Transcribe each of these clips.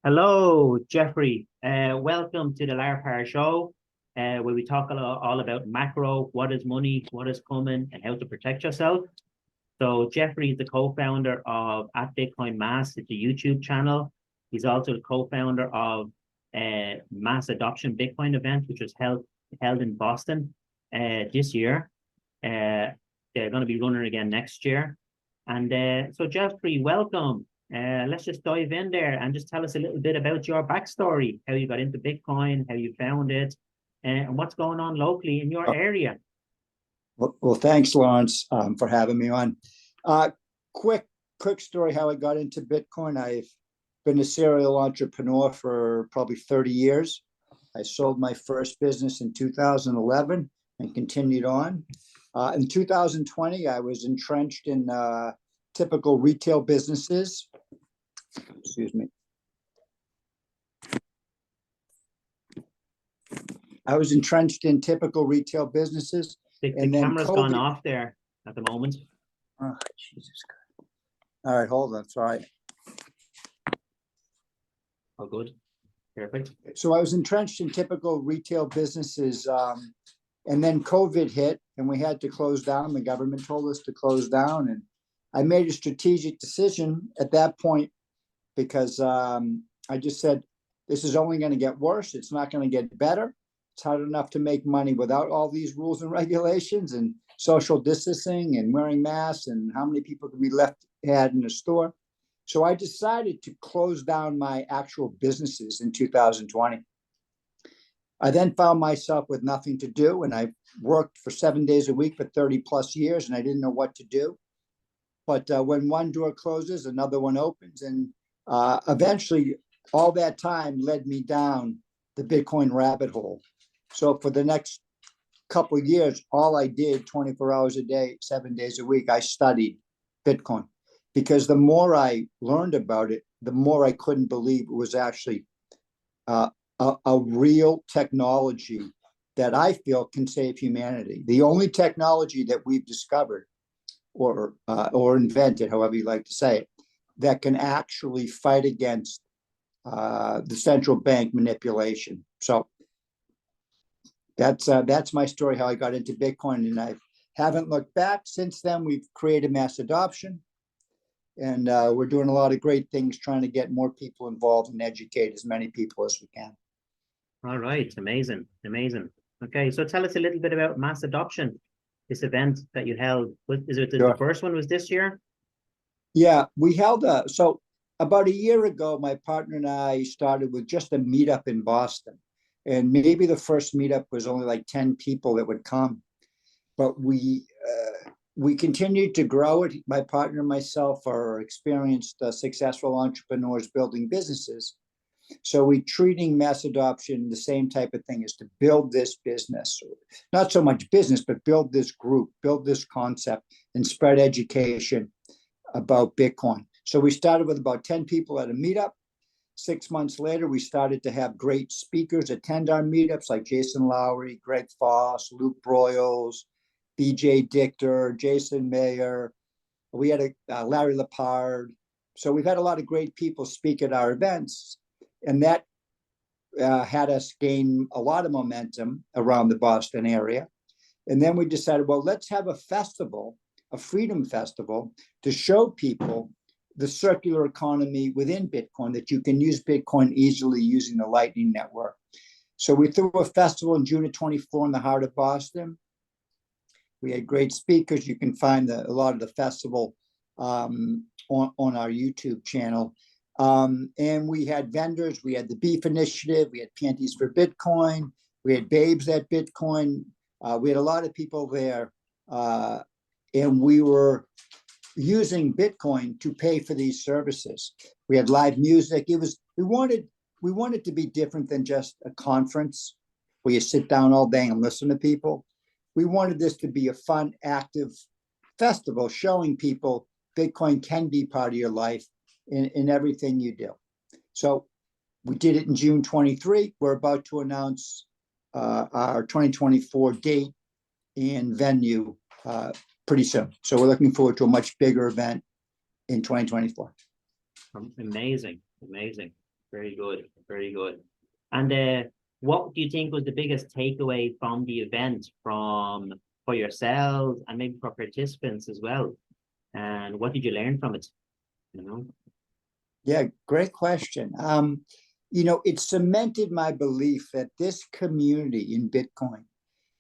Hello, Jeffrey. Welcome to the Larpar Show, where we talk all about macro, what is money, what is coming, and how to protect yourself. So Jeffrey is the co-founder of At Bitcoin Mass. It's a YouTube channel. He's also the co-founder of Mass Adoption Bitcoin event, which was held in Boston this year. They're going to be running again next year. And so Jeffrey, welcome. Let's just dive in there and just tell us a little bit about your backstory, how you got into Bitcoin, how you found it, and what's going on locally in your area. Well, thanks, Lawrence, for having me on. Quick story how I got into Bitcoin. I've been a serial entrepreneur for probably 30 years. I sold my first business in 2011 and continued on. In 2020, I was entrenched in typical retail businesses. Excuse me. I was entrenched in typical retail businesses. The camera's gone off there at the moment. Oh, Jesus Christ. All right, hold on. Sorry. Oh, good. Perfect. So I was entrenched in typical retail businesses. And then COVID hit and we had to close down. The government told us to close down. And I made a strategic decision at that point because I just said, this is only going to get worse. It's not going to get better. It's hard enough to make money without all these rules and regulations and social distancing and wearing masks and how many people can be had in a store. So I decided to close down my actual businesses in 2020. I then found myself with nothing to do, and I worked for 7 days a week for 30 plus years, and I didn't know what to do. But when one door closes, another one opens, and eventually all that time led me down the Bitcoin rabbit hole. So for the next couple of years, all I did 24 hours a day, 7 days a week, I studied Bitcoin, because the more I learned about it, the more I couldn't believe it was actually a real technology that I feel can save humanity. The only technology that we've discovered or invented, however you like to say it, that can actually fight against the central bank manipulation. So that's my story, how I got into Bitcoin, and I haven't looked back. Since then, we've created Mass Adoption, and we're doing a lot of great things trying to get more people involved and educate as many people as we can. All right, amazing. Okay, so tell us a little bit about Mass Adoption, this event that you held. Is it the first one was this year? Yeah, we held so about a year ago, my partner and I started with just a meetup in Boston. And maybe the first meetup was only like 10 people that would come. But we continued to grow it. My partner and myself are experienced, successful entrepreneurs building businesses. So we're treating mass adoption the same type of thing, is to build this business, not so much business, but build this group, build this concept, and spread education about Bitcoin. So we started with about 10 people at a meetup. 6 months later, we started to have great speakers attend our meetups, like Jason Lowry, Greg Foss, Luke Broyles, BJ Dichter, Jason Mayer. We had Larry Larpar. So we've had a lot of great people speak at our events. And that had us gain a lot of momentum around the Boston area. And then we decided, well, let's have a festival, a freedom festival, to show people the circular economy within Bitcoin, that you can use Bitcoin easily using the Lightning Network. So we threw a festival in June of 24 in the heart of Boston. We had great speakers. You can find a lot of the festival on our YouTube channel. And we had vendors. We had the Beef Initiative. We had Panties for Bitcoin. We had Babes at Bitcoin. We had a lot of people there. And we were using Bitcoin to pay for these services. We had live music. We wanted to be different than just a conference where you sit down all day and listen to people. We wanted this to be a fun, active festival showing people Bitcoin can be part of your life in everything you do. So we did it in June 23. We're about to announce our 2024 date and venue pretty soon. So we're looking forward to a much bigger event in 2024. Amazing. Very good, very good. And what do you think was the biggest takeaway from the event, for yourselves and maybe for participants as well? And what did you learn from it? You know? Yeah, great question. It cemented my belief that this community in Bitcoin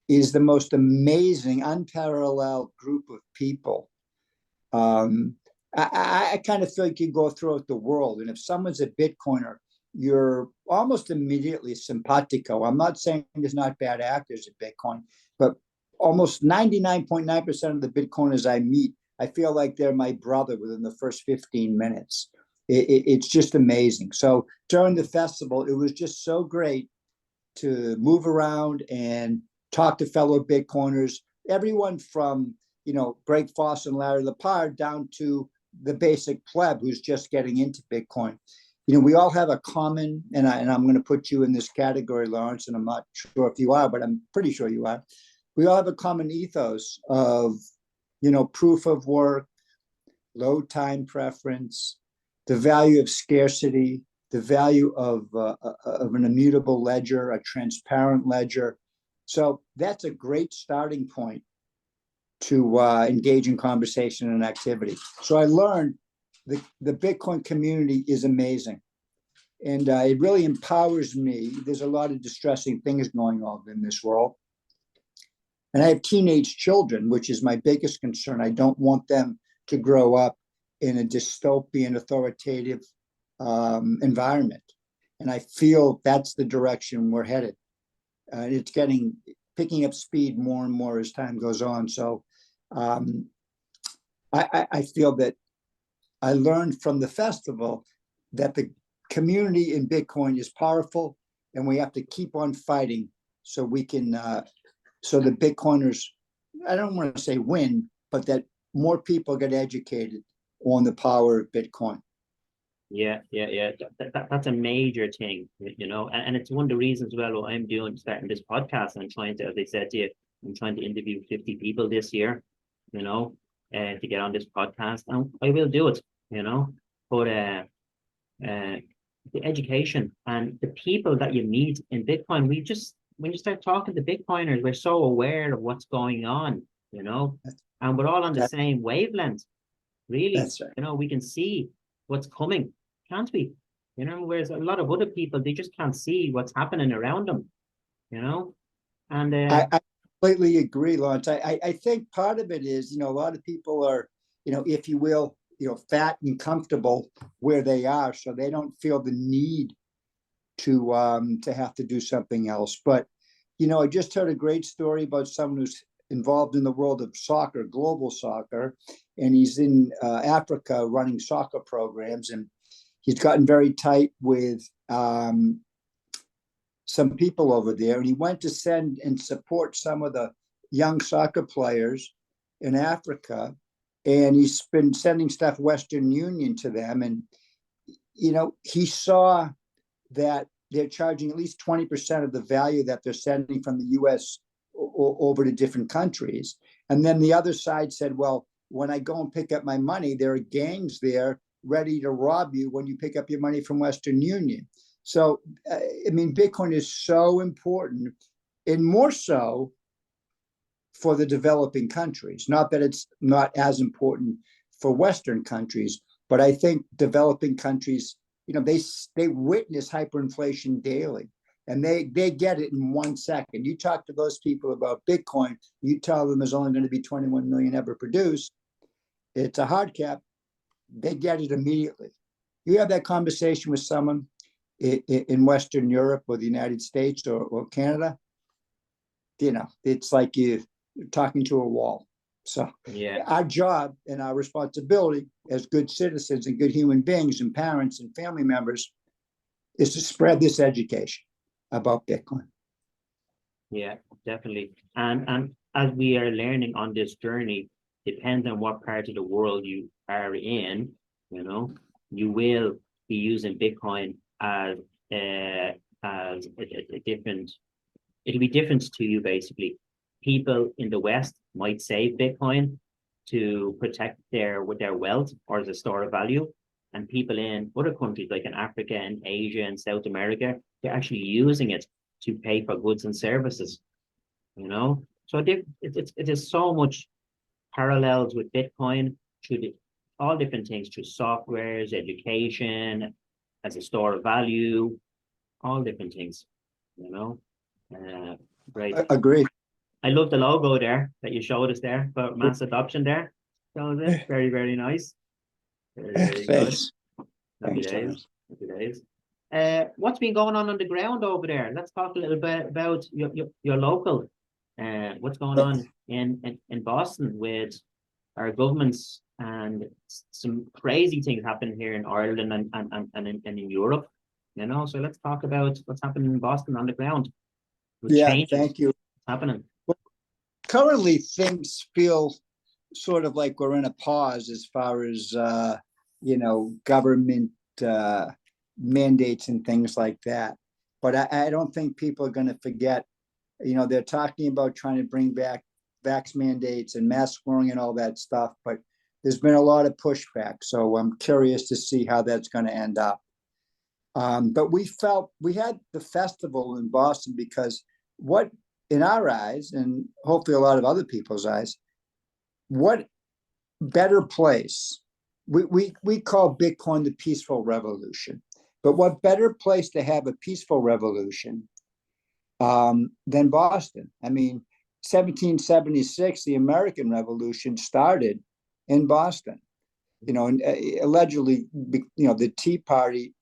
is the most amazing, unparalleled group of people. I kind of feel like you go throughout the world, and if someone's a Bitcoiner, you're almost immediately simpatico. I'm not saying there's not bad actors at Bitcoin, but almost 99.9% of the Bitcoiners I meet, I feel like they're my brother within the first 15 minutes. It's just amazing. So during the festival, it was just so great to move around and talk to fellow Bitcoiners, everyone from, Greg Foss and Larry Larpar down to the basic pleb who's just getting into Bitcoin. We all have a common, and I'm going to put you in this category, Lawrence, and I'm not sure if you are, but I'm pretty sure you are. We all have a common ethos of, proof of work, low time preference, the value of scarcity, the value of an immutable ledger, a transparent ledger. So that's a great starting point to engage in conversation and activity. So I learned the Bitcoin community is amazing. And it really empowers me. There's a lot of distressing things going on in this world. And I have teenage children, which is my biggest concern. I don't want them to grow up in a dystopian, authoritative environment. And I feel that's the direction we're headed. It's picking up speed more and more as time goes on. So I feel that I learned from the festival that the community in Bitcoin is powerful, and we have to keep on fighting so we can, so the Bitcoiners, I don't want to say win, but that more people get educated on the power of Bitcoin. Yeah. That's a major thing, and it's one of the reasons as well what I'm doing, starting this podcast. I'm trying to, as I said to you, I'm trying to interview 50 people this year, to get on this podcast, and I will do it, but the education and the people that you meet in Bitcoin, when you start talking to Bitcoiners, we're so aware of what's going on, and we're all on the same wavelength, really. That's right. We can see what's coming, can't we? Whereas a lot of other people, they just can't see what's happening around them, and I completely agree, Lawrence. I think part of it is, a lot of people are, if you will, fat and comfortable where they are, so they don't feel the need to have to do something else. But I just heard a great story about someone who's involved in the world of soccer, global soccer, and he's in Africa running soccer programs, and he's gotten very tight with some people over there, and he went to send and support some of the young soccer players in Africa, and he's been sending stuff Western Union to them, and he saw that they're charging at least 20% of the value that they're sending from the US over to different countries. And then the other side said, well, when I go and pick up my money, there are gangs there ready to rob you when you pick up your money from Western Union. So, Bitcoin is so important, and more so for the developing countries. Not that it's not as important for Western countries, but I think developing countries, they witness hyperinflation daily, and they get it in 1 second. You talk to those people about Bitcoin, you tell them there's only going to be 21 million ever produced. It's a hard cap. They get it immediately. You have that conversation with someone in Western Europe or the United States or Canada, it's like you're talking to a wall. So yeah, our job and our responsibility as good citizens and good human beings and parents and family members is to spread this education about Bitcoin. Yeah, definitely. And as we are learning on this journey, depends on what part of the world you are in, you will be using Bitcoin as a different, it'll be different to you basically. People in the West might save Bitcoin to protect their wealth or as a store of value. and people in other countries like in Africa and Asia and South America, they're actually using it to pay for goods and services, you know? So it is so much parallels with Bitcoin through all different things, through softwares, education, as a store of value, all different things, you know? Right. Agree. I love the logo there that you showed us there for mass adoption there. So very, very nice. Very, very good. Thanks. Happy Thanks, days. Happy days. What's been going on the ground over there? Let's talk a little bit about your local. What's going on in Boston with our governments, and some crazy things happening here in Ireland and in Europe. You know, so let's talk about what's happening in Boston on the ground. Yeah, thank you. Happening. Well, currently, things feel sort of like we're in a pause as far as government mandates and things like that. But I don't think people are going to forget. They're talking about trying to bring back vax mandates and mask wearing and all that stuff, but there's been a lot of pushback. So I'm curious to see how that's going to end up. But we had the festival in Boston because what, in our eyes, and hopefully a lot of other people's eyes, what better place? We call Bitcoin the peaceful revolution, but what better place to have a peaceful revolution than Boston? I mean, 1776, the American Revolution started in Boston. And allegedly, the Tea Party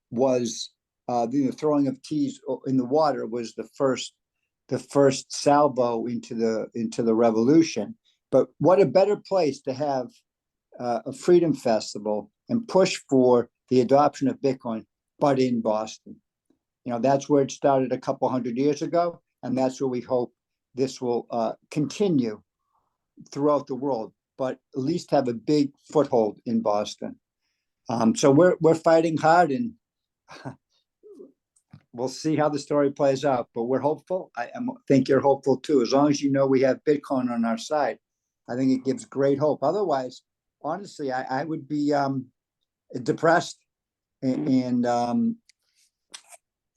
was the throwing of teas in the water was the first salvo into the revolution. But what a better place to have a freedom festival and push for the adoption of Bitcoin, but in Boston. That's where it started a couple hundred years ago, and that's where we hope this will continue throughout the world, but at least have a big foothold in Boston. So we're fighting hard, and we'll see how the story plays out. But we're hopeful. I think you're hopeful too. As long as we have Bitcoin on our side, I think it gives great hope. Otherwise, honestly, I would be depressed, and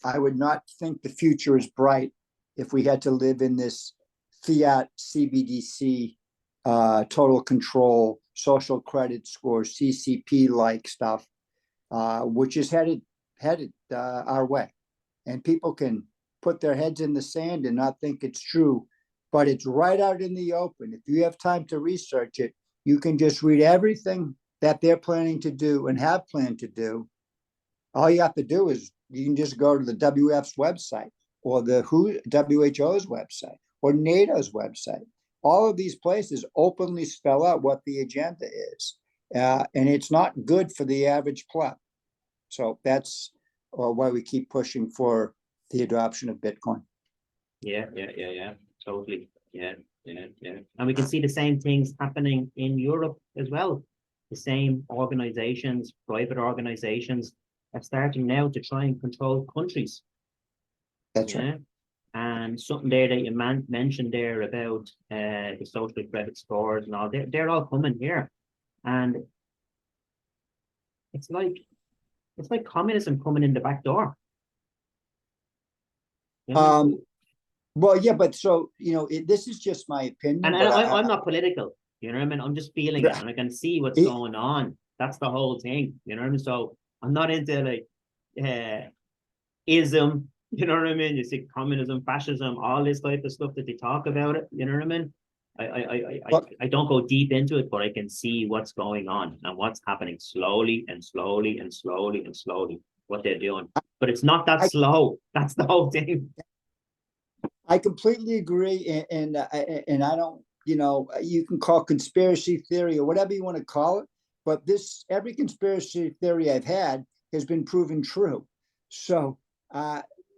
I would not think the future is bright if we had to live in this fiat CBDC, total control, social credit score, CCP like stuff, which is headed our way. And people can put their heads in the sand and not think it's true, but it's right out in the open. If you have time to research it, you can just read everything that they're planning to do and have planned to do. All you have to do is you can just go to the WF's website or the WHO's website or NATO's website. All of these places openly spell out what the agenda is. And it's not good for the average pleb. So that's why we keep pushing for the adoption of Bitcoin. Yeah. Totally. Yeah. And we can see the same things happening in Europe as well. The same organizations, private organizations, are starting now to try and control countries. That's right. And something there that you mentioned there about the social credit scores and all, they're all coming here. And it's like communism coming in the back door. Well, yeah, but so, this is just my opinion. And I'm not political, you know what I mean? I'm just feeling it, and I can see what's going on. That's the whole thing, you know what I mean? So I'm not into like ism, you know what I mean? You see communism, fascism, all this type of stuff that they talk about it, you know what I mean? I don't go deep into it, but I can see what's going on and what's happening slowly what they're doing. But it's not that slow. That's the whole thing. I completely agree, and I don't, you can call conspiracy theory or whatever you want to call it, but every conspiracy theory I've had has been proven true. So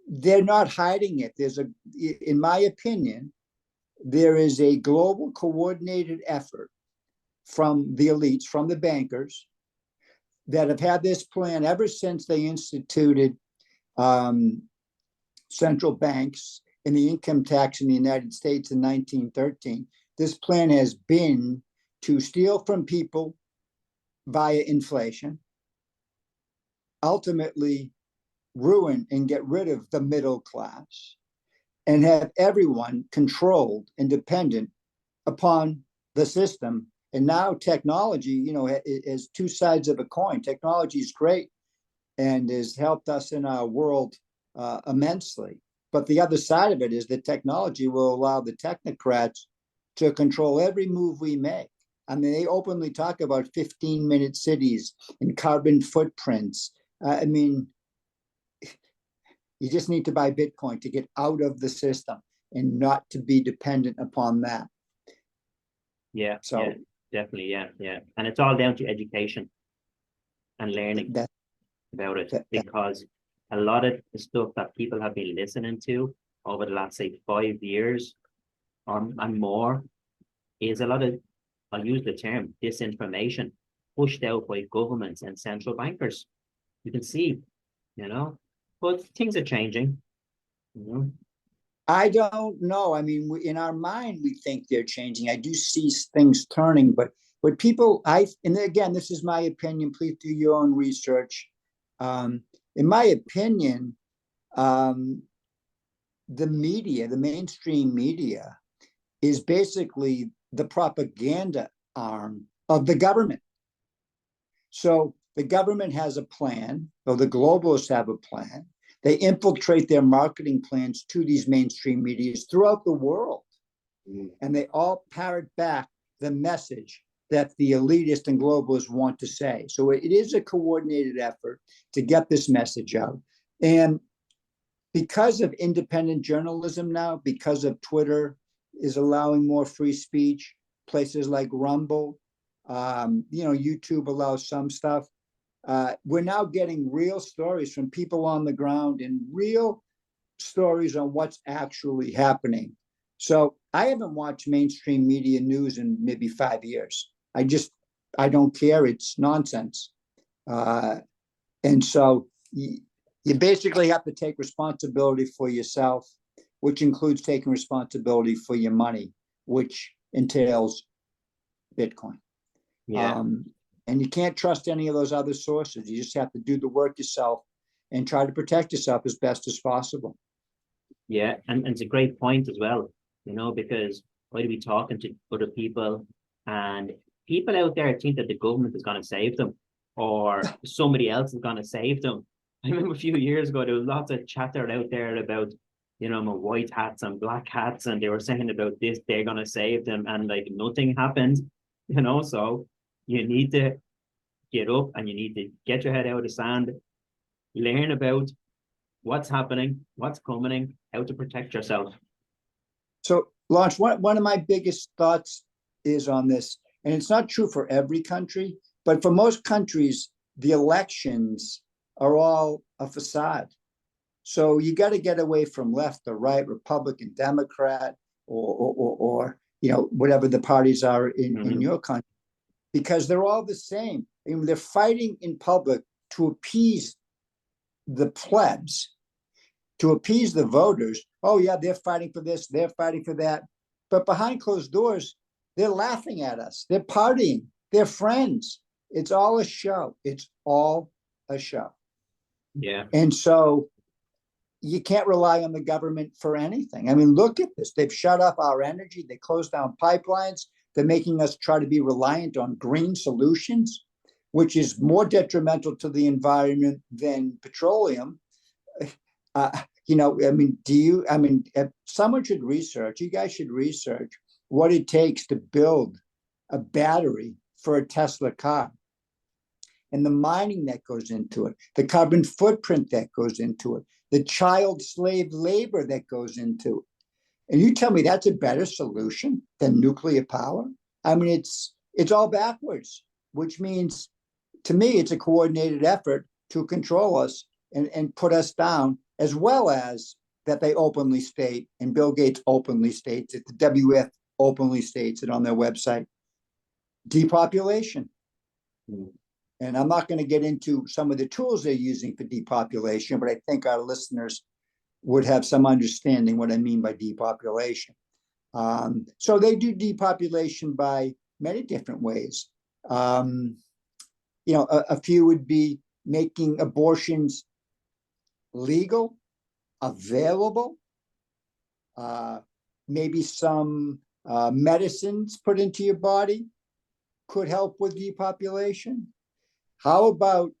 they're not hiding it. In my opinion, there is a global coordinated effort from the elites, from the bankers, that have had this plan ever since they instituted central banks and the income tax in the United States in 1913. This plan has been to steal from people, via inflation, ultimately ruin and get rid of the middle class, and have everyone controlled and dependent upon the system. And now technology, is two sides of a coin. Technology is great and has helped us in our world immensely. But the other side of it is that technology will allow the technocrats to control every move we make. I mean, they openly talk about 15-minute cities and carbon footprints. I mean, you just need to buy Bitcoin to get out of the system and not to be dependent upon that. Yeah, So yeah, definitely, yeah. And it's all down to education and learning about it, because a lot of the stuff that people have been listening to over the last, say, 5 years and more is a lot of, I'll use the term, disinformation pushed out by governments and central bankers. You can see, but things are changing. I don't know. I mean, in our mind, we think they're changing. I do see things turning, but people, and again, this is my opinion. Please do your own research. In my opinion, the media, the mainstream media, is basically the propaganda arm of the government. So the government has a plan, or the globalists have a plan. They infiltrate their marketing plans to these mainstream medias throughout the world. And they all parrot back the message that the elitists and globalists want to say. So it is a coordinated effort to get this message out. And because of independent journalism now, because of Twitter is allowing more free speech, places like Rumble, YouTube allows some stuff. We're now getting real stories from people on the ground and real stories on what's actually happening. So I haven't watched mainstream media news in maybe 5 years. I don't care. It's nonsense. And so you basically have to take responsibility for yourself, which includes taking responsibility for your money, which entails Bitcoin. Yeah. And you can't trust any of those other sources. You just have to do the work yourself and try to protect yourself as best as possible. Yeah, and it's a great point as well, because I'd be talking to other people, and people out there think that the government is going to save them or somebody else is going to save them. I remember a few years ago, there was lots of chatter out there about, white hats and black hats, and they were saying about this, they're going to save them, and like nothing happened, so you need to get up and you need to get your head out of the sand, learn about what's happening, what's coming, how to protect yourself. So, Lawrence, one of my biggest thoughts is on this, and it's not true for every country, but for most countries, the elections are all a facade. So you got to get away from left or right, Republican, Democrat, or whatever the parties are in your country, because they're all the same. I mean, they're fighting in public to appease the plebs, to appease the voters. Oh yeah, they're fighting for this, they're fighting for that. But behind closed doors, they're laughing at us. They're partying. They're friends. It's all a show. It's all a show. Yeah. And so you can't rely on the government for anything. I mean, look at this. They've shut off our energy. They closed down pipelines. They're making us try to be reliant on green solutions, which is more detrimental to the environment than petroleum. Someone should research, you guys should research what it takes to build a battery for a Tesla car, and the mining that goes into it, the carbon footprint that goes into it, the child slave labor that goes into it. And you tell me that's a better solution than nuclear power? I mean, it's all backwards, which means to me, it's a coordinated effort to control us and put us down, as well as that they openly state, and Bill Gates openly states it, the WF openly states it on their website, depopulation. And I'm not going to get into some of the tools they're using for depopulation, but I think our listeners would have some understanding what I mean by depopulation. So they do depopulation by many different ways. a few would be making abortions legal, available, maybe some medicines put into your body could help with depopulation. How about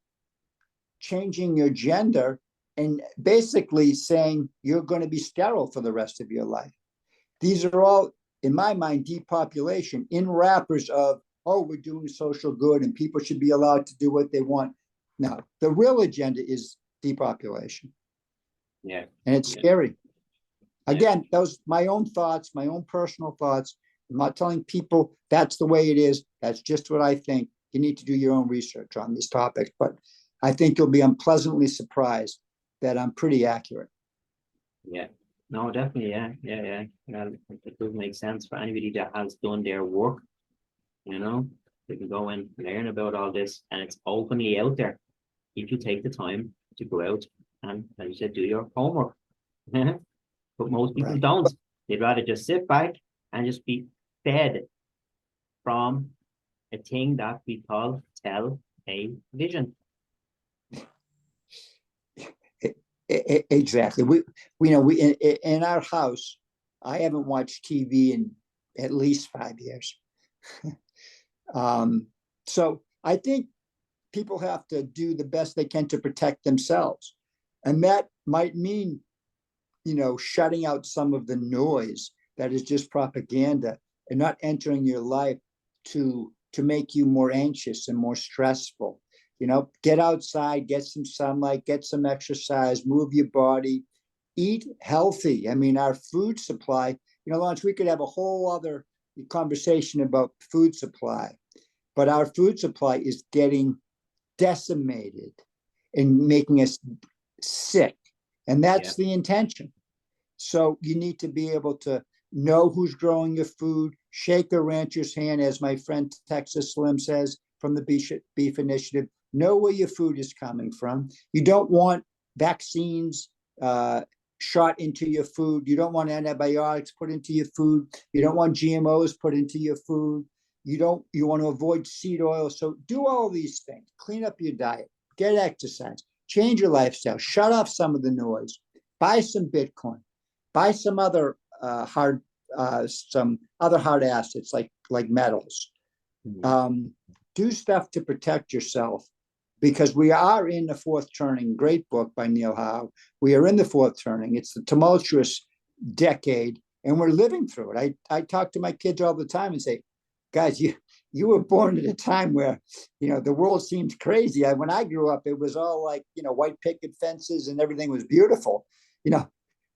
changing your gender and basically saying you're going to be sterile for the rest of your life? These are all, in my mind, depopulation in wrappers of, oh, we're doing social good and people should be allowed to do what they want. No, the real agenda is depopulation. Yeah. And it's scary. Again, those my own thoughts, my own personal thoughts. I'm not telling people that's the way it is. That's just what I think. You need to do your own research on these topics, but I think you'll be unpleasantly surprised that I'm pretty accurate. Yeah. No, definitely. Yeah. It does make sense for anybody that has done their work. They can go and learn about all this, and it's openly out there if you take the time to go out and, as you said, do your homework. But most people don't. They'd rather just sit back and just be fed from a thing that we call television. Exactly. We in our house, I haven't watched TV in at least 5 years. So I think people have to do the best they can to protect themselves. And that might mean, shutting out some of the noise that is just propaganda and not entering your life to make you more anxious and more stressful. Get outside, get some sunlight, get some exercise, move your body, eat healthy. I mean, our food supply, Lawrence, we could have a whole other conversation about food supply, but our food supply is getting decimated and making us sick. And that's the intention. So you need to be able to know who's growing your food, shake a rancher's hand, as my friend Texas Slim says from the Beef Initiative. Know where your food is coming from. You don't want vaccines shot into your food. You don't want antibiotics put into your food. You don't want GMOs put into your food. You want to avoid seed oil. So do all these things. Clean up your diet, get exercise, change your lifestyle, shut off some of the noise, buy some Bitcoin, buy some other hard assets like metals. Do stuff to protect yourself, because we are in the fourth turning. Great book by Neil Howe. We are in the fourth turning. It's the tumultuous decade, and we're living through it. I talk to my kids all the time and say, guys, you were born at a time where, the world seemed crazy. When I grew up, it was all like, white picket fences and everything was beautiful,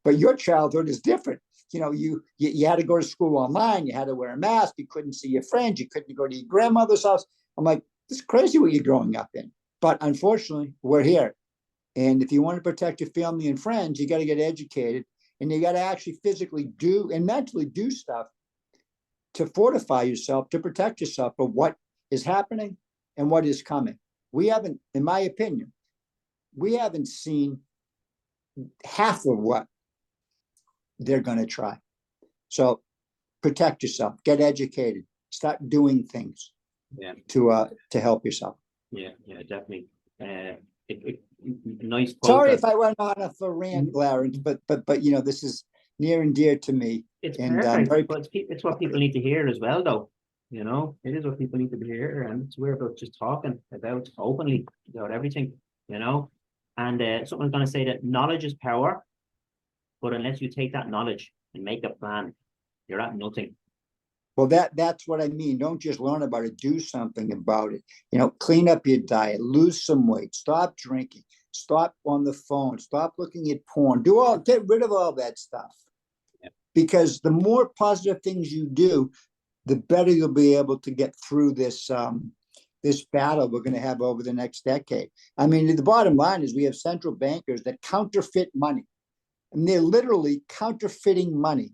but your childhood is different. You had to go to school online. You had to wear a mask. You couldn't see your friends. You couldn't go to your grandmother's house. I'm like, this is crazy what you're growing up in. But unfortunately, we're here. And if you want to protect your family and friends, you got to get educated, and you got to actually physically do and mentally do stuff to fortify yourself, to protect yourself for what is happening and what is coming. We haven't, in my opinion, seen half of what they're going to try. So protect yourself, get educated, start doing things to help yourself. Yeah, definitely. Nice. Sorry if I went on a rant, Larry, but this is near and dear to me. It's perfect, but it's what people need to hear as well, though. It is what people need to hear, and it's we're about just talking about openly about everything. And someone's going to say that knowledge is power, but unless you take that knowledge and make a plan, you're at nothing. Well, that's what I mean. Don't just learn about it, do something about it. Clean up your diet, lose some weight, stop drinking, stop on the phone, stop looking at porn, get rid of all that stuff. Yeah. Because the more positive things you do, the better you'll be able to get through this this battle we're going to have over the next decade. I mean, the bottom line is we have central bankers that counterfeit money, and they're literally counterfeiting money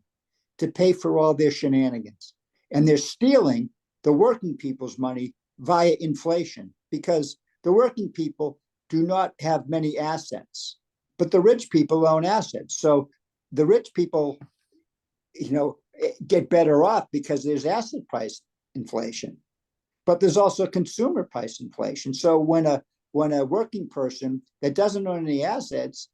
to pay for all their shenanigans. And they're stealing the working people's money via inflation, because the working people do not have many assets, but the rich people own assets. So the rich people, get better off because there's asset price inflation. But there's also consumer price inflation. So when a working person that doesn't own any assets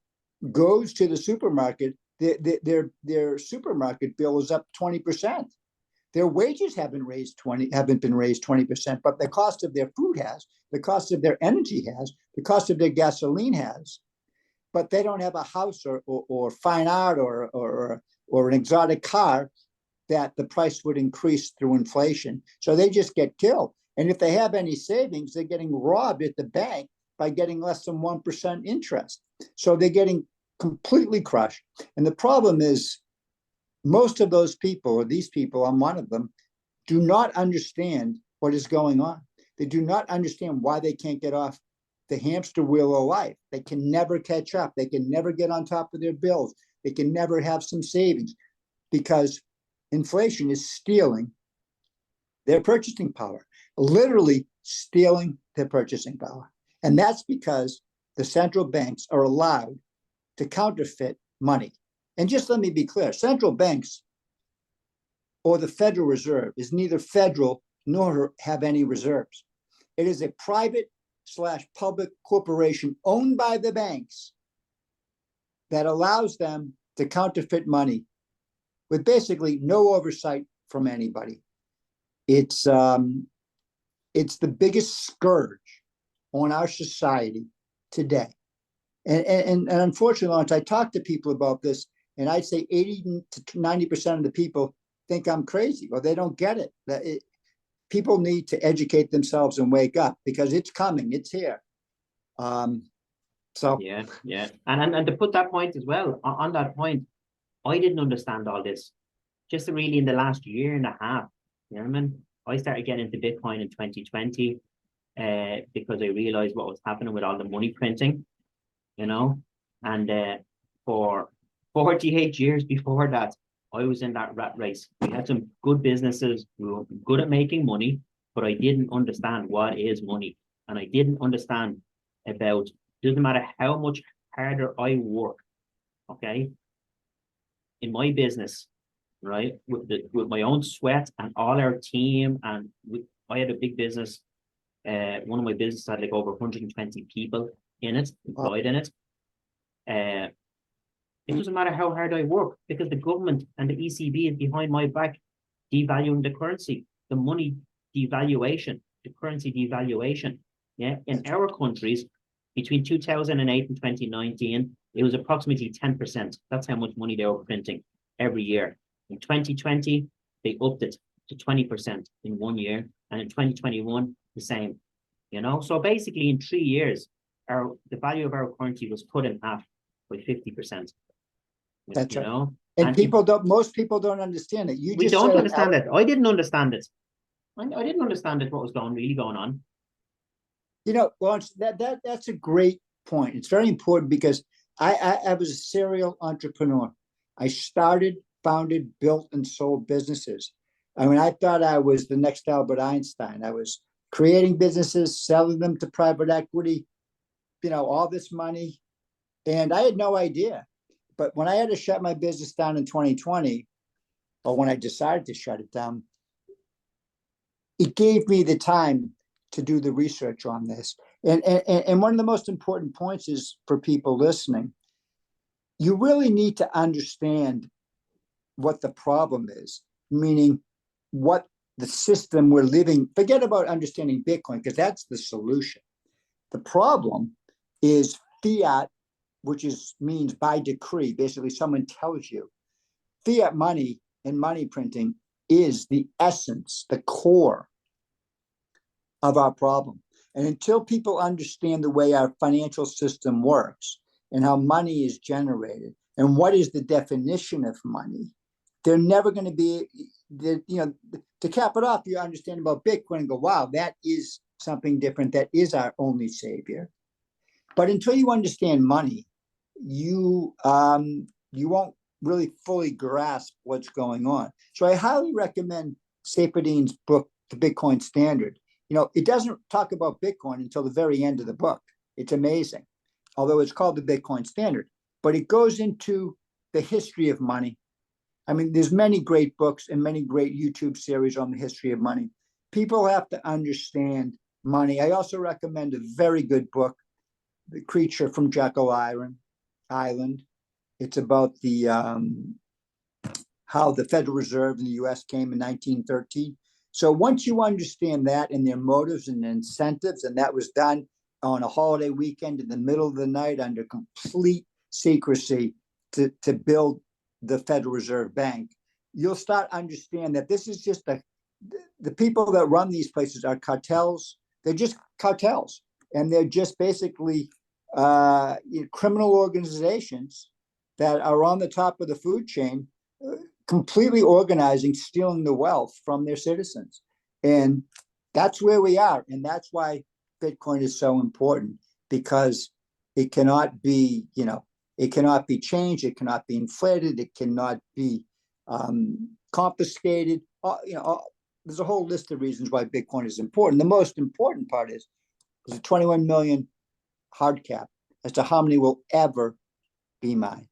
goes to the supermarket, their supermarket bill is up 20%. Their wages haven't been raised 20%, but the cost of their food has, the cost of their energy has, the cost of their gasoline has. But they don't have a house or fine art or an exotic car that the price would increase through inflation. So they just get killed. And if they have any savings, they're getting robbed at the bank by getting less than 1% interest. So they're getting completely crushed. And the problem is, most of those people, or these people, I'm one of them, do not understand what is going on. They do not understand why they can't get off the hamster wheel of life. They can never catch up. They can never get on top of their bills. They can never have some savings because inflation is stealing their purchasing power, literally stealing their purchasing power. And that's because the central banks are allowed to counterfeit money. And just let me be clear, central banks or the Federal Reserve is neither federal nor have any reserves. It is a private/public corporation owned by the banks that allows them to counterfeit money with basically no oversight from anybody. It's the biggest scourge on our society today. And unfortunately, Lawrence, I talk to people about this, and I'd say 80 to 90% of the people think I'm crazy or they don't get it. People need to educate themselves and wake up because it's coming, it's here. So yeah. And to put that point as well, on that point, I didn't understand all this. Just really in the last year and a half, you know what I mean? I started getting into Bitcoin in 2020 because I realized what was happening with all the money printing, you know, and for 48 years before that, I was in that rat race. We had some good businesses, we were good at making money, but I didn't understand what is money. And I didn't understand about, doesn't matter how much harder I work, okay, in my business, right, with my own sweat and all our team, and I had a big business. One of my businesses had like over 120 people in it, employed in it. It doesn't matter how hard I work because the government and the ECB is behind my back, devaluing the currency, the money devaluation, the currency devaluation. Yeah, in our countries, between 2008 and 2019, it was approximately 10%. That's how much money they were printing every year. In 2020, they upped it to 20% in 1 year, and in 2021, the same. You know, so basically in 3 years, the value of our currency was cut in half by 50%. That's you right. know, and most people don't understand it. We don't understand it. I didn't understand it. I didn't understand it, what was really going on. You know, Lawrence, that's a great point. It's very important because I was a serial entrepreneur. I started, founded, built, and sold businesses. I mean, I thought I was the next Albert Einstein. I was creating businesses, selling them to private equity, you know, all this money. And I had no idea. But when I had to shut my business down in 2020, or when I decided to shut it down, it gave me the time to do the research on this. And one of the most important points is for people listening, you really need to understand what the problem is, meaning what the system we're living. Forget about understanding Bitcoin, because that's the solution. The problem is fiat, which means by decree. Basically, someone tells you. Fiat money and money printing is the essence, the core of our problem. And until people understand the way our financial system works and how money is generated and what is the definition of money, they're never going to be, you know, to cap it off, you understand about Bitcoin and go, wow, that is something different. That is our only savior. But until you understand money, you won't really fully grasp what's going on. So I highly recommend Saifedean's book, The Bitcoin Standard. You know, it doesn't talk about Bitcoin until the very end of the book. It's amazing, although it's called The Bitcoin Standard. But it goes into the history of money. I mean, there's many great books and many great YouTube series on the history of money. people have to understand money. I also recommend a very good book, The Creature from Jekyll Island. It's about the how the Federal Reserve in the U.S. came in 1913. So once you understand that and their motives and incentives, and that was done on a holiday weekend in the middle of the night under complete secrecy to build the Federal Reserve Bank, you'll start understand that this is just the people that run these places are cartels. They're just cartels, and they're just basically criminal organizations that are on the top of the food chain, completely organizing, stealing the wealth from their citizens. And that's where we are. And that's why Bitcoin is so important, because it cannot be, it cannot be changed. It cannot be inflated. It cannot be confiscated. There's a whole list of reasons why Bitcoin is important. The most important part is a 21 million hard cap as to how many will ever be mined.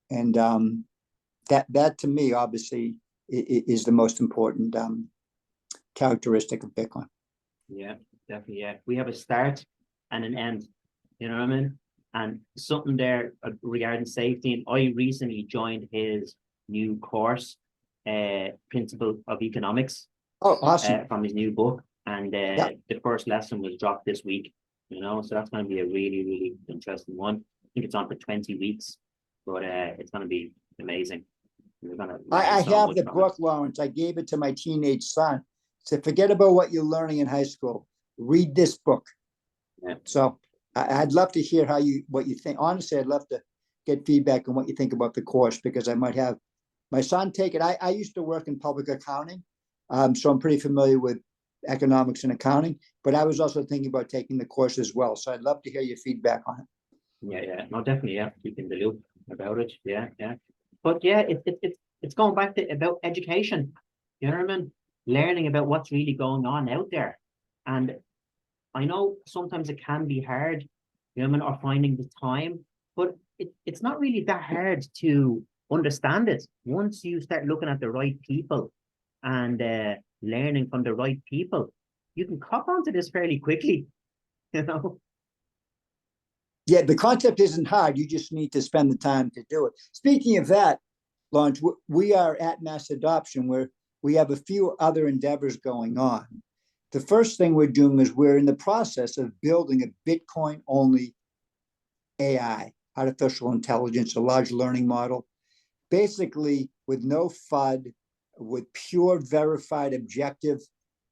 And that to me, obviously, is the most important characteristic of Bitcoin. Yeah, definitely. Yeah, we have a start and an end. You know what I mean? And something there regarding safety. And I recently joined his new course, Principle of Economics. Oh, awesome! From his new book, and the first lesson was dropped this week. So that's going to be a really, really interesting one. I think it's on for 20 weeks, but it's going to be amazing. I have the book, Lawrence. I gave it to my teenage son. Said, forget about what you're learning in high school. Read this book. Yeah. So I'd love to hear what you think. Honestly, I'd love to get feedback on what you think about the course, because I might have my son take it. I used to work in public accounting, so I'm pretty familiar with economics and accounting, but I was also thinking about taking the course as well. So I'd love to hear your feedback on it. Yeah. No, definitely, yeah. Keep in the loop about it. Yeah. But yeah, it's going back to about education. You know what I mean? Learning about what's really going on out there. And I know sometimes it can be hard, you know what I mean, or finding the time, but it's not really that hard to understand it once you start looking at the right people and learning from the right people. You can cop onto this fairly quickly, Yeah, the concept isn't hard. You just need to spend the time to do it. Speaking of that, Lawrence, we are at Mass Adoption, where we have a few other endeavors going on. The first thing we're doing is we're in the process of building a Bitcoin-only AI, artificial intelligence, a large learning model, basically with no FUD, with pure verified objective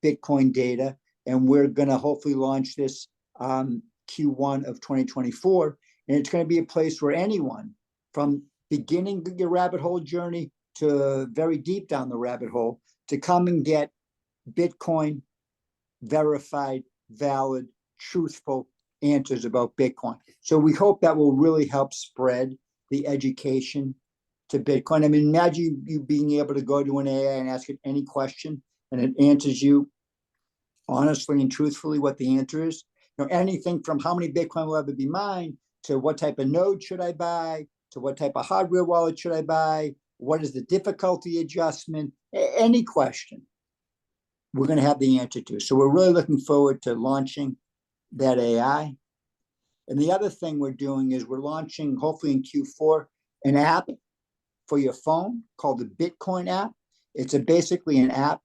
Bitcoin data. And we're going to hopefully launch this Q1 of 2024. And it's going to be a place where anyone, from beginning your rabbit hole journey to very deep down the rabbit hole, to come and get Bitcoin verified, valid, truthful answers about Bitcoin. So we hope that will really help spread the education to Bitcoin. I mean, imagine you being able to go to an AI and ask it any question, and it answers you honestly and truthfully what the answer is. Anything from how many Bitcoin will ever be mined, to what type of node should I buy, to what type of hardware wallet should I buy, what is the difficulty adjustment, any question we're going to have the answer to. So we're really looking forward to launching that AI. And the other thing we're doing is we're launching, hopefully in Q4, an app for your phone called the Bitcoin app. It's basically an app,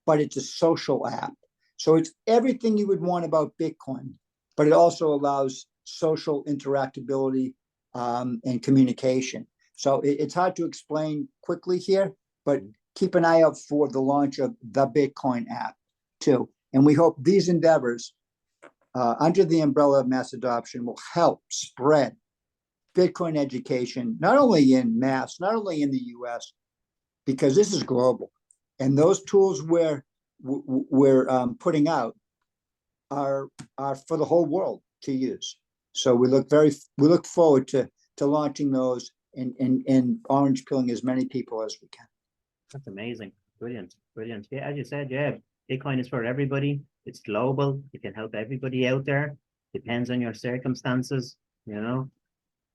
but it's a social app. So it's everything you would want about Bitcoin, but it also allows social interactability and communication. So it's hard to explain quickly here, but keep an eye out for the launch of the Bitcoin app too. And we hope these endeavors under the umbrella of Mass Adoption will help spread Bitcoin education, not only in Mass, not only in the US, because this is global. And those tools we're putting out are for the whole world to use. So we look forward to launching those and orange pilling as many people as we can. That's amazing. Brilliant. Yeah, as you said, yeah, Bitcoin is for everybody. It's global. It can help everybody out there. Depends on your circumstances.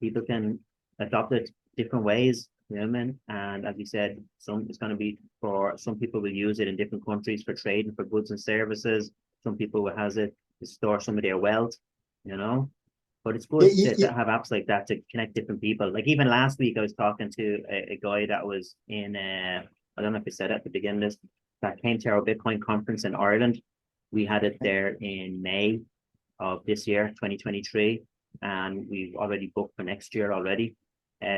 People can adopt it different ways. You know what I mean? And as you said, it's going to be for some people will use it in different countries for trading for goods and services. Some people will has it to store some of their wealth, you know. But it's good to have apps like that to connect different people. Like even last week, I was talking to a guy that was in, I don't know if I said it at the beginning of this, that came to our Bitcoin conference in Ireland. We had it there in May of this year, 2023, and we've already booked for next year already.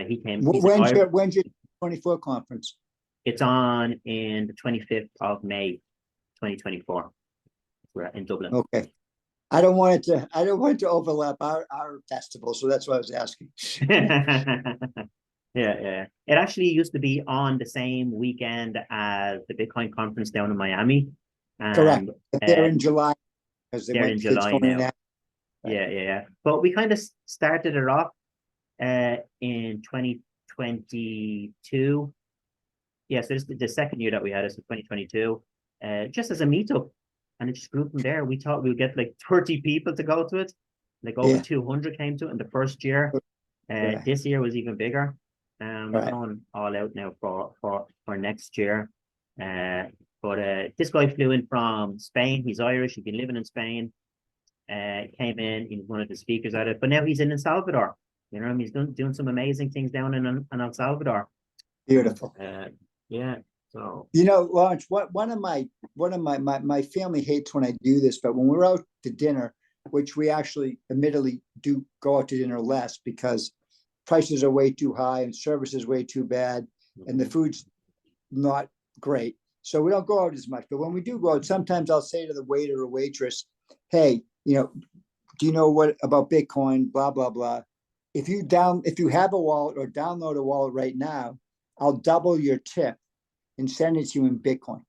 He came. When's your 24 conference? It's on in the 25th of May, 2024. We're in Dublin. Okay. I don't want it to overlap our festival, so that's why I was asking. Yeah. It actually used to be on the same weekend as the Bitcoin conference down in Miami. Correct. They're in July because they're in July now. Right. Yeah. But we kind of started it off in 2022. Yeah, so this is the second year that we had it, so 2022, just as a meetup. And it just grew from there. We thought we would get like 30 people to go to it. Like over 200 came to it in the first year. This year was even bigger. We're going all out now for next year. But this guy flew in from Spain. He's Irish. He's been living in Spain. Came in. He was one of the speakers at it. But now he's in El Salvador. You know, he's doing some amazing things down in El Salvador. Beautiful. Yeah. So you know, Lawrence, one of my family hates when I do this, but when we're out to dinner, which we actually admittedly do go out to dinner less because prices are way too high and service is way too bad and the food's not great. So we don't go out as much. But when we do go out, sometimes I'll say to the waiter or waitress, hey, you know, do you know what about Bitcoin? Blah, blah, blah. If you have a wallet or download a wallet right now, I'll double your tip and send it to you in Bitcoin.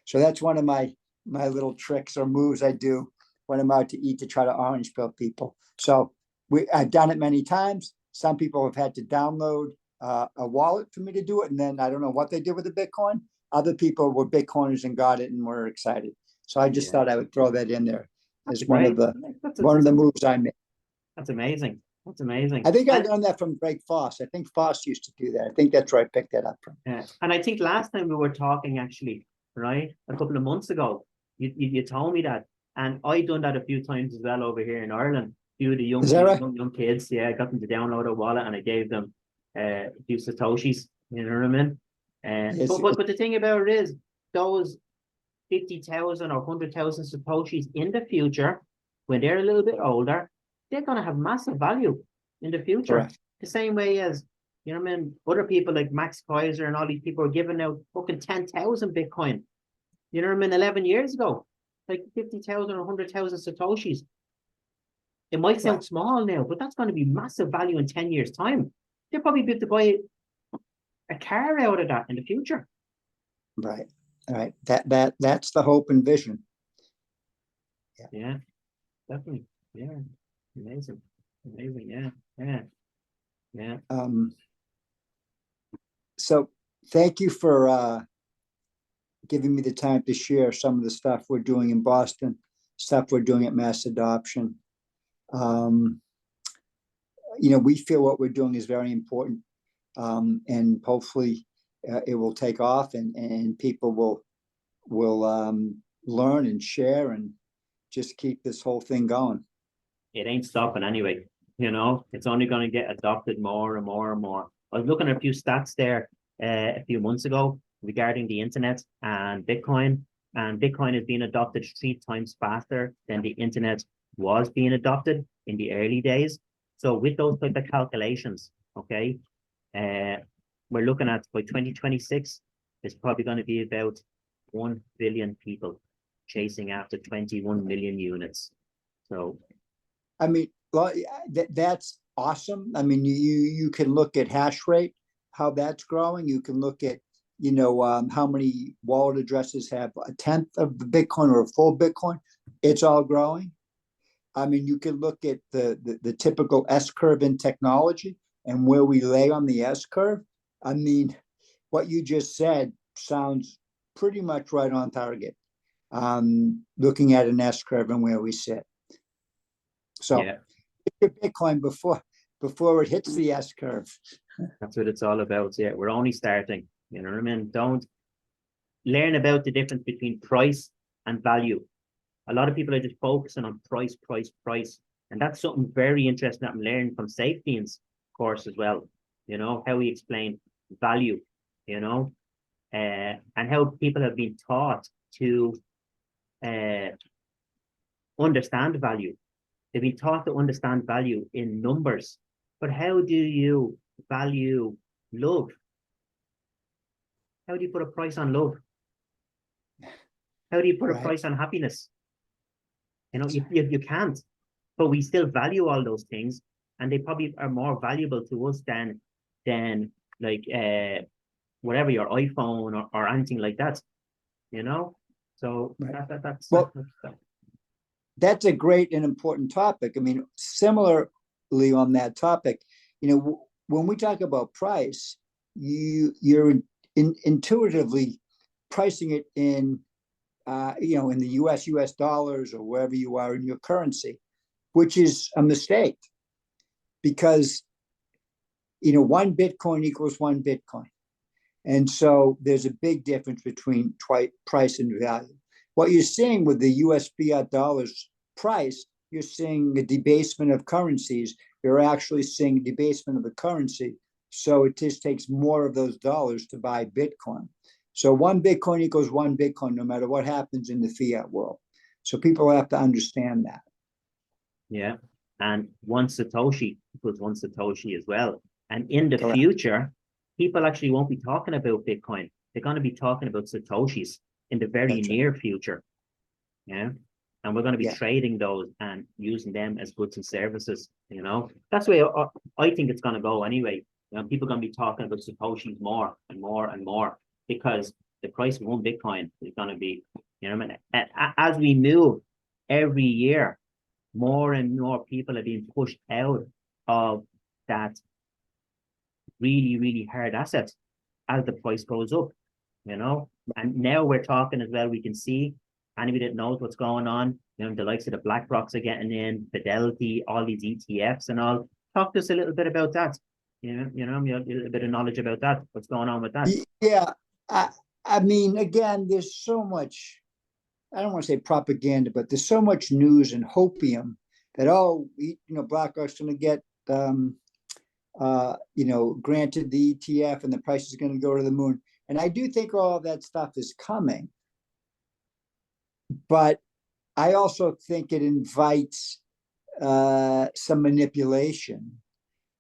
So that's one of my little tricks or moves I do when I'm out to eat to try to orange pill people. So I've done it many times. Some people have had to download a wallet for me to do it. And then I don't know what they did with the Bitcoin. Other people were Bitcoiners and got it and were excited. So I just thought I would throw that in there as one of the moves I made. That's amazing. That's amazing. I think I learned that from Greg Foss. I think Foss used to do that. I think that's where I picked that up from. Yeah. And I think last time we were talking actually, right, a couple of months ago, you told me that. And I done that a few times as well over here in Ireland. A few of the young kids, I got them to download a wallet and I gave them a few Satoshis, you know what I mean? But the thing about it is, those 50,000 or 100,000 Satoshis in the future, when they're a little bit older, they're going to have massive value in the future. Correct. The same way as, you know what I mean, other people like Max Kaiser and all these people are giving out fucking 10,000 Bitcoin. You know what I mean? 11 years ago, like 50,000 or 100,000 Satoshis. It might sound small now, but that's going to be massive value in 10 years' time. They'll probably be able to buy a car out of that in the future. Right. All right. That's the hope and vision. Yeah, definitely. Yeah. Amazing. Yeah. So thank you for giving me the time to share some of the stuff we're doing in Boston, stuff we're doing at Mass Adoption. You know, we feel what we're doing is very important, and hopefully it will take off and people will learn and share and just keep this whole thing going. It ain't stopping anyway. You know, it's only going to get adopted more and more and more. I was looking at a few stats there a few months ago regarding the internet and Bitcoin is being adopted 3 times faster than the internet was being adopted in the early days. So with those type of calculations, okay, we're looking at by 2026, there's probably going to be about 1 billion people chasing after 21 million units. So I mean, that's awesome. I mean, you can look at hash rate, how that's growing. You can look at, you know, how many wallet addresses have a 1/10 of the Bitcoin or a full Bitcoin. It's all growing. I mean, you can look at the typical S curve in technology and where we lay on the S curve. I mean, what you just said sounds pretty much right on target. Looking at an S curve and where we sit. So Bitcoin before it hits the S curve. That's what it's all about. Yeah, we're only starting. You know what I mean? Don't learn about the difference between price and value. A lot of people are just focusing on price, price, price. And that's something very interesting that I'm learning from Safety's course as well. You know, how we explain value, you know, and how people have been taught to uh, understand value. They've been taught to understand value in numbers. But how do you value love? How do you put a price on love? How do you put a Right. price on happiness? You know, you can't. But we still value all those things, and they probably are more valuable to us than like whatever, your iPhone or anything like that. You know, so Right. that's That's a great and important topic. I mean, similarly on that topic, when we talk about price, you're intuitively pricing it in, in the US dollars or wherever you are in your currency, which is a mistake because, one Bitcoin equals one Bitcoin. And so there's a big difference between price and value. What you're seeing with the US fiat dollars price, you're seeing a debasement of currencies. You're actually seeing a debasement of the currency. So it just takes more of those dollars to buy Bitcoin. So one Bitcoin equals one Bitcoin, no matter what happens in the fiat world. So people have to understand that. Yeah. And one Satoshi equals one Satoshi as well. And in the Correct. future, people actually won't be talking about Bitcoin. They're going to be talking about Satoshis in the very That's right. near future. Yeah. And we're going to be Yeah. trading those and using them as goods and services. You know, that's the way I think it's going to go anyway. People are going to be talking about Satoshis more and more and more because the price of one Bitcoin is going to be, you know what I mean? As we move every year, more and more people are being pushed out of that really, really hard asset as the price goes up, you know? And now we're talking as well, we can see anybody that knows what's going on, the likes of the BlackRocks are getting in, Fidelity, all these ETFs and all. Talk to us a little bit about that. You have a little bit of knowledge about that. What's going on with that? Yeah. I mean, again, there's so much, I don't want to say propaganda, but there's so much news and hopium that, BlackRock's going to get, granted the ETF and the price is going to go to the moon. And I do think all of that stuff is coming. But I also think it invites some manipulation,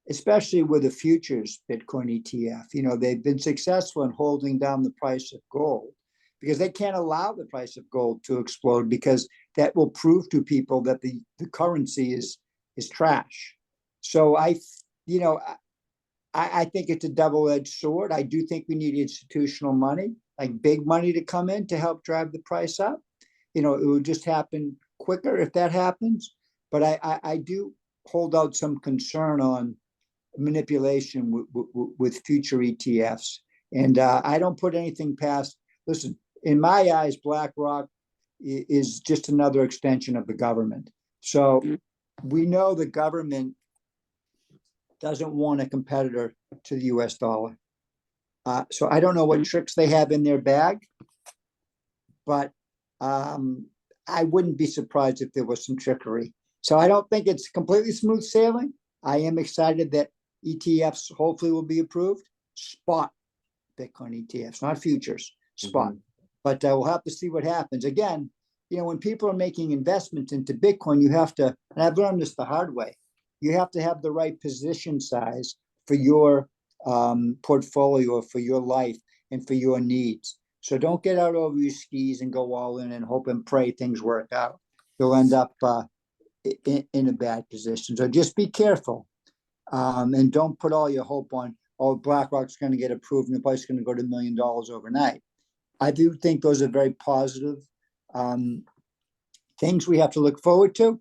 especially with the futures Bitcoin ETF. They've been successful in holding down the price of gold because they can't allow the price of gold to explode because that will prove to people that the currency is trash. So I think it's a double-edged sword. I do think we need institutional money, like big money, to come in to help drive the price up. It will just happen quicker if that happens. But I do hold out some concern on manipulation with future ETFs. And I don't put anything past, listen, in my eyes, BlackRock is just another extension of the government. So we know the government doesn't want a competitor to the US dollar. So I don't know what tricks they have in their bag, but I wouldn't be surprised if there was some trickery. So I don't think it's completely smooth sailing. I am excited that ETFs hopefully will be approved. Spot Bitcoin ETFs, not futures, spot. But we'll have to see what happens. Again, when people are making investments into Bitcoin, you have to, and I've learned this the hard way, you have to have the right position size for your portfolio, for your life, and for your needs. So don't get out over your skis and go all in and hope and pray things work out. You'll end up in a bad position. So just be careful and don't put all your hope on, BlackRock's going to get approved and the price is going to go to $1 million overnight. I do think those are very positive things we have to look forward to.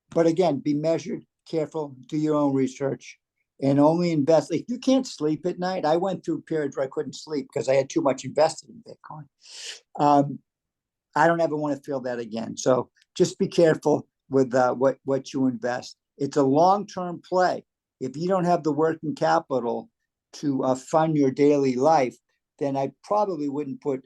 But again, be measured, careful, do your own research, and only invest. Like, you can't sleep at night. I went through periods where I couldn't sleep because I had too much invested in Bitcoin. I don't ever want to feel that again. So just be careful with what you invest. It's a long-term play. If you don't have the working capital to fund your daily life, then I probably wouldn't put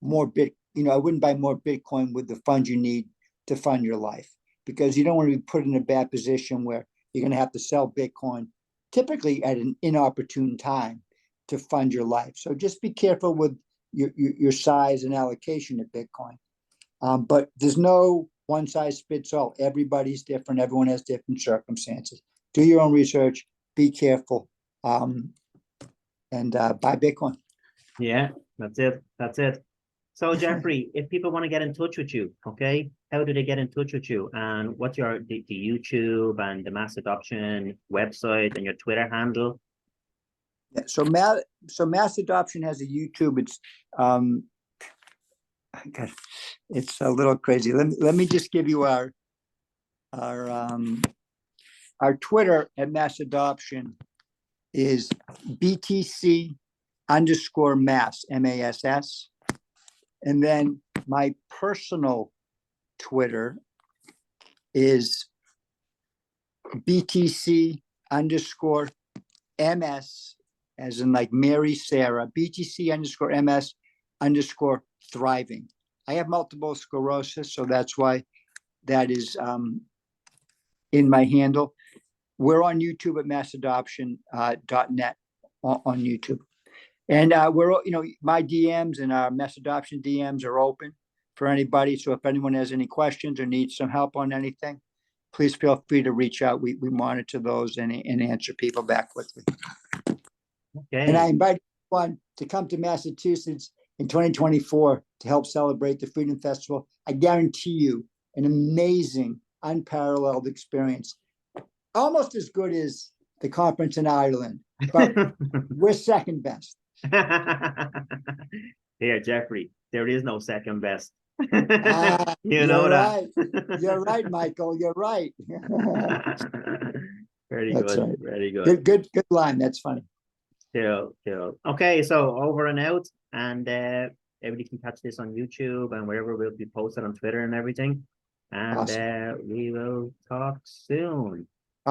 more I wouldn't buy more Bitcoin with the funds you need to fund your life, because you don't want to be put in a bad position where you're going to have to sell Bitcoin, typically at an inopportune time, to fund your life. So just be careful with your size and allocation of Bitcoin. But there's no one size fits all. Everybody's different. Everyone has different circumstances. Do your own research. Be careful, and buy Bitcoin. Yeah, that's it. That's it. So Jeffrey, if people want to get in touch with you, okay, how do they get in touch with you? And what's the YouTube and the Mass Adoption website and your Twitter handle? Yeah, so Mass Adoption has a YouTube. It's a little crazy. Let me just give you our Twitter at Mass Adoption is BTC _ mass, MASS. And then my personal Twitter is BTC _ MS, as in like Mary Sarah, BTC _ MS _ thriving. I have multiple sclerosis, so that's why that is in my handle. We're on YouTube at MassAdoption.net on YouTube. And we're, my DMs and our Mass Adoption DMs are open for anybody. So if anyone has any questions or needs some help on anything, please feel free to reach out. We monitor those and answer people back quickly. Okay. And I invite everyone to come to Massachusetts in 2024 to help celebrate the Freedom Festival. I guarantee you an amazing, unparalleled experience. Almost as good as the conference in Ireland, but we're second best. Here, Jeffrey, there is no second best. You know right. that. You're right, Michael. You're right. Very That's good. right. Very good. Good line. That's funny. Cool. Okay, so over and out, and everybody can catch this on YouTube and wherever we'll be posted on Twitter and everything. And Awesome. we will talk soon.